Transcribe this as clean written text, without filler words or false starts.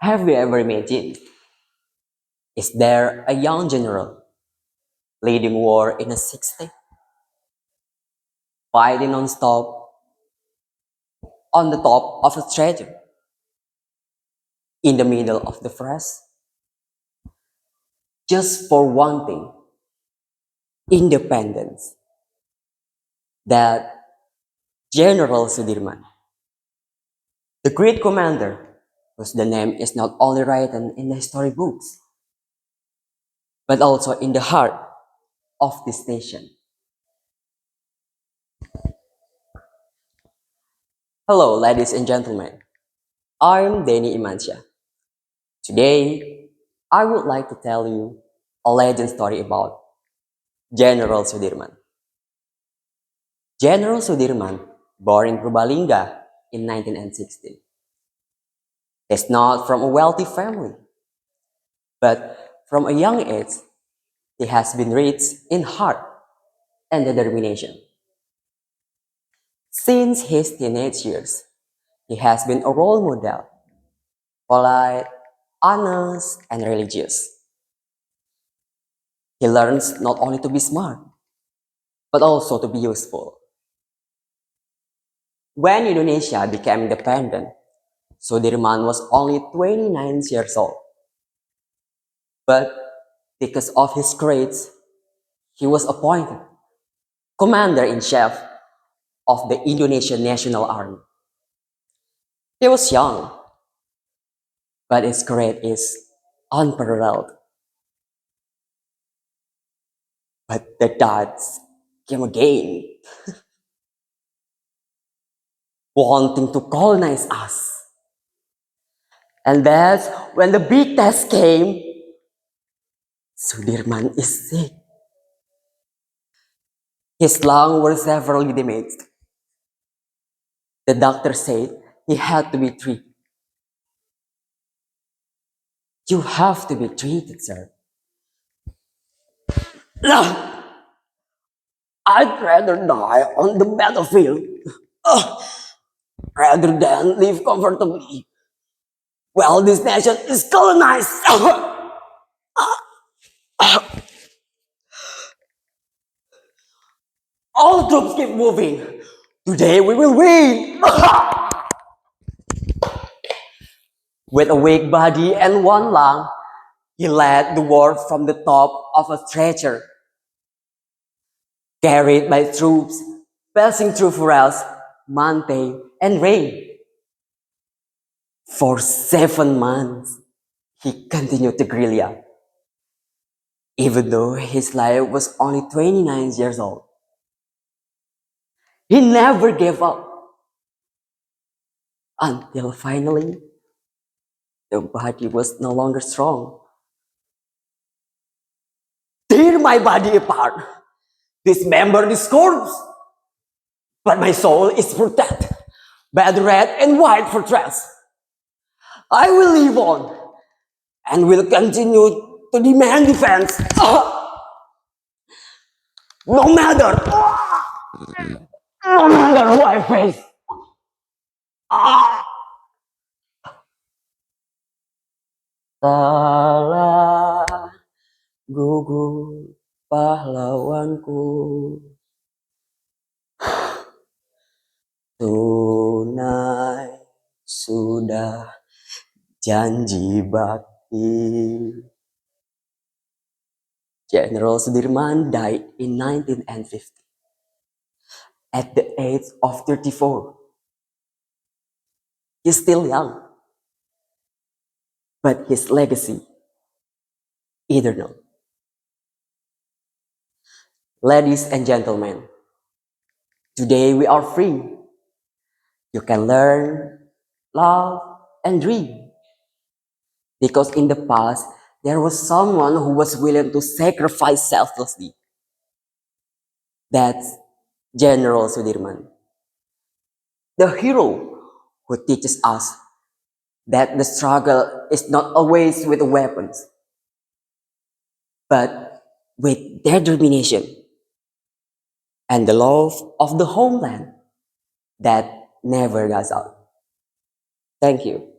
Have you ever imagined? Is there a young general leading war in a 60, fighting non-stop on the top of a treasure in the middle of the forest? Just for one thing, independence. That General Sudirman, the great commander, whose the name is not only written in the history books, but also in the heart of this nation. Hello, ladies and gentlemen. I'm Deni Imansyah. Today, I would like to tell you a legend story about General Soedirman. General Soedirman, born in Purbalingga in 1916, is not from a wealthy family, but from a young age, he has been rich in heart and determination. Since his teenage years, he has been a role model, polite, honest, and religious. He learns not only to be smart, but also to be useful. When Indonesia became independent, Sudirman was only 29 years old. But because of his grades, he was appointed commander-in-chief of the Indonesian National Army. He was young, but his grade is unparalleled. But the doubts came again, wanting to colonize us. And that's when the big test came. Sudirman is sick. His lungs were severely damaged. The doctor said he had to be treated. You have to be treated, sir. No! I'd rather die on the battlefield rather than live comfortably while this nation is colonized. All troops keep moving. Today we will win. With a weak body and one lung, he led the war from the top of a stretcher, carried by troops passing through forests, mountain, and rain. For 7 months, he continued the guerrilla, even though his life was only 29 years old. He never gave up until finally the body was no longer strong. Tear my body apart, dismember this corpse, but my soul is protected by the red and white fortress. I will live on and will continue to demand defense. No matter who I face. Telah gugur pahlawanku, tunai sudah janji bakti. General Sudirman died in 1950 at the age of 34. He's still young, but his legacy eternal. Ladies and gentlemen, today we are free. You can learn, love, and dream. Because in the past, there was someone who was willing to sacrifice selflessly. That's General Soedirman, the hero who teaches us that the struggle is not always with weapons, but with determination and the love of the homeland that never goes out. Thank you.